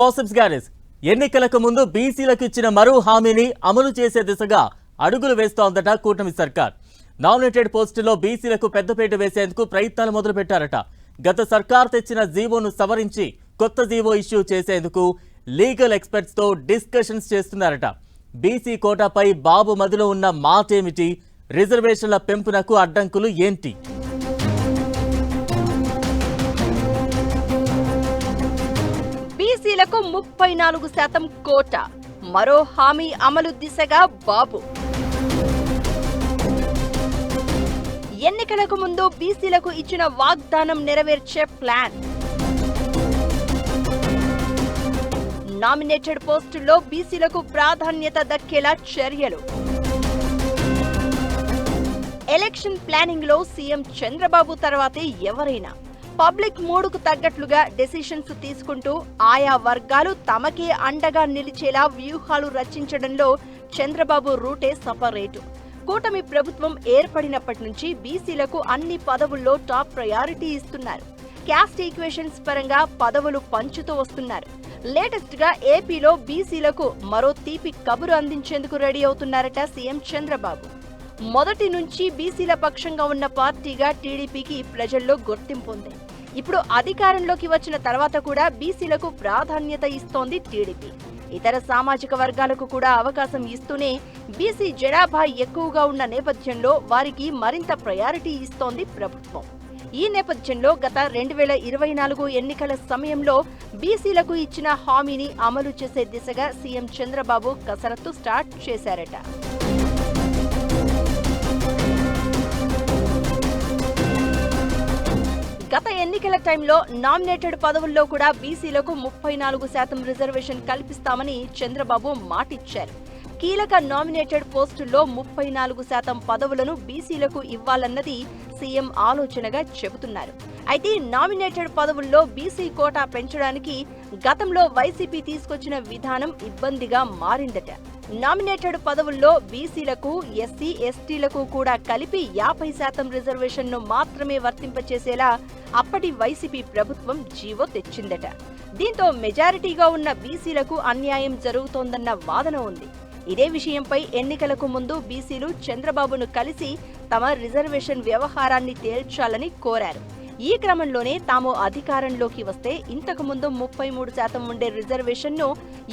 Gossips garage ఎన్నికలకు ముందు బీసీలకు ఇచ్చిన మరో హామీని అమలు చేసే దిశగా అడుగులు వేస్తోందట కూటమి సర్కార్. నామినేటెడ్ పోస్టుల్లో బీసీలకు పెద్దపీట వేసేందుకు ప్రయత్నాలు మొదలుపెట్టారట. గత సర్కార్ తెచ్చిన జీవోను సవరించి కొత్త జీవో ఇష్యూ చేసేందుకు లీగల్ ఎక్స్పర్ట్స్ తో డిస్కషన్స్ చేస్తున్నారట. బీసీ కోటాపై బాబు మదిలో ఉన్న మాటేమిటి? రిజర్వేషన్ల పెంపునకు అడ్డంకులు ఏంటి? బీసీలకు 34% కోట, మరో హామీ అమలు దిశగా బాబు. ఎన్నికలకు ముందు బీసీలకు ఇచ్చిన వాగ్దానం నెరవేర్చే ప్లాన్. నామినేటెడ్ పోస్టుల్లో బీసీలకు ప్రాధాన్యత దక్కేలా చర్యలు. ఎలక్షన్ ప్లానింగ్ లో సీఎం చంద్రబాబు తర్వాతే ఎవరైనా పబ్లిక్ మూడుకు తగ్గట్లుగా డెసిషన్స్ తీసుకుంటూ ఆయా వర్గాలు తమకే అండగా నిలిచేలా వ్యూహాలు రచించడంలో చంద్రబాబు రూటే సపరేటు. కూటమి ప్రభుత్వం ఏర్పడినప్పటి నుంచి బీసీలకు అన్ని పదవుల్లో టాప్ ప్రయారిటీ ఇస్తున్నారు. క్యాస్ట్ ఈక్వేషన్స్ పరంగా పదవులు పంచుతూ వస్తున్నారు. లేటెస్ట్ గా ఏపీలో బీసీలకు మరో తీపి కబురు అందించేందుకు రెడీ అవుతున్నారట సీఎం చంద్రబాబు. మొదటి నుంచి బీసీల పక్షంగా ఉన్న పార్టీగా టీడీపీకి ప్రజల్లో గుర్తింపు ఉంది. ఇప్పుడు అధికారంలోకి వచ్చిన తర్వాత కూడా బీసీలకు ప్రాధాన్యత ఇస్తోంది టీడీపీ. ఇతర సామాజిక వర్గాలకు కూడా అవకాశం ఇస్తూనే బీసీ జనాభా ఎక్కువగా ఉన్న నేపథ్యంలో వారికి మరింత ప్రయారిటీ ఇస్తోంది ప్రభుత్వం. ఈ నేపథ్యంలో గత 2024 ఎన్నికల సమయంలో బీసీలకు ఇచ్చిన హామీని అమలు చేసే దిశగా సీఎం చంద్రబాబు కసరత్తు స్టార్ట్ చేశారట. గత ఎన్నికల టైంలో నామినేటెడ్ పదవుల్లో కూడా బీసీలకు 34% రిజర్వేషన్ కల్పిస్తామని చంద్రబాబు మాటిచ్చారు. కీలక నామినేటెడ్ పోస్టుల్లో 34% పదవులను బీసీలకు ఇవ్వాలన్నది సీఎం ఆలోచనగా చెబుతున్నారు. అయితే నామినేటెడ్ పదవుల్లో బీసీ కోటా పెంచడానికి గతంలో వైసీపీ తీసుకొచ్చిన విధానం ఇబ్బందిగా మారిందట. నామినేటెడ్ పదవుల్లో బీసీలకు, ఎస్సీ, ఎస్టీలకు కూడా కలిపి 50% రిజర్వేషన్ను మాత్రమే వర్తింపచేసేలా అప్పటి వైసీపీ ప్రభుత్వం జీవో తెచ్చిందట. దీంతో మెజారిటీగా ఉన్న బీసీలకు అన్యాయం జరుగుతోందన్న వాదన ఉంది. ఇదే విషయంపై ఎన్నికలకు ముందు బీసీలు చంద్రబాబును కలిసి తమ రిజర్వేషన్ వ్యవహారాన్ని తేల్చాలని కోరారు. ఈ క్రమంలోనే తాము అధికారంలోకి వస్తే ఇంతకు ముందు 33% ఉండే రిజర్వేషన్ను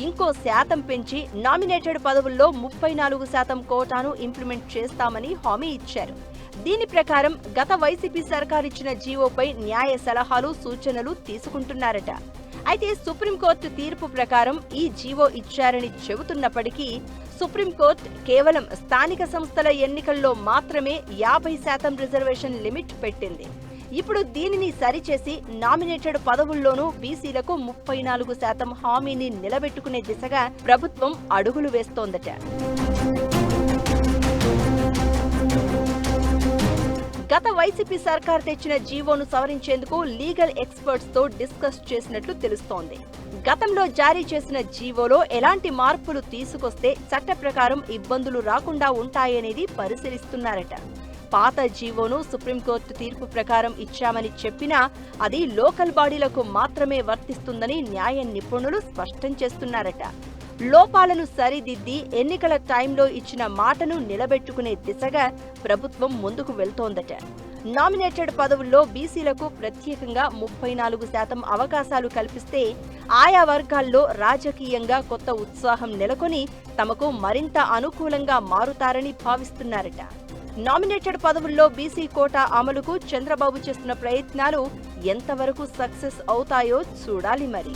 ఇంకో శాతం పెంచి నామినేటెడ్ పదవుల్లో 34% కోటాను ఇంప్లిమెంట్ చేస్తామని హామీ ఇచ్చారు. దీని ప్రకారం గత వైసీపీ సర్కార్ ఇచ్చిన జీవోపై న్యాయ సలహాలు, సూచనలు తీసుకుంటున్నారట. అయితే సుప్రీంకోర్టు తీర్పు ప్రకారం ఈ జీవో ఇచ్చారని చెబుతున్నప్పటికీ సుప్రీంకోర్టు కేవలం స్థానిక సంస్థల ఎన్నికల్లో మాత్రమే 50% రిజర్వేషన్ లిమిట్ పెట్టింది. ఇప్పుడు దీనిని సరిచేసి నామినేటెడ్ పదవుల్లోనూ బీసీలకు 34% హామీని నిలబెట్టుకునే దిశగా ప్రభుత్వం అడుగులు వేస్తోందట. గత వైసీపీ సర్కార్ తెచ్చిన జీవోను సవరించేందుకు లీగల్ ఎక్స్పర్ట్స్ తో డిస్కస్ చేసినట్లు తెలుస్తోంది. గతంలో జారీ చేసిన జీవోలో ఎలాంటి మార్పులు తీసుకొస్తే చట్ట ప్రకారం ఇబ్బందులు రాకుండా ఉంటాయనేది పరిశీలిస్తున్నారట. పాత జీవోను సుప్రీంకోర్టు తీర్పు ప్రకారం ఇచ్చామని చెప్పినా అది లోకల్ బాడీలకు మాత్రమే వర్తిస్తుందని న్యాయ నిపుణులు స్పష్టం చేస్తున్నారట. లోపాలను సరిదిద్ది ఎన్నికల టైంలో ఇచ్చిన మాటను నిలబెట్టుకునే దిశగా ప్రభుత్వం ముందుకు వెళ్తోందట. నామినేటెడ్ పదవుల్లో బీసీలకు ప్రత్యేకంగా 34% అవకాశాలు కల్పిస్తే ఆయా వర్గాల్లో రాజకీయంగా కొత్త ఉత్సాహం నెలకొని తమకు మరింత అనుకూలంగా మారుతారని భావిస్తున్నారట. నామినేటెడ్ పదవుల్లో బీసీ కోటా అమలుకు చంద్రబాబు చేస్తున్న ప్రయత్నాలు ఎంతవరకు సక్సెస్ అవుతాయో చూడాలి మరి.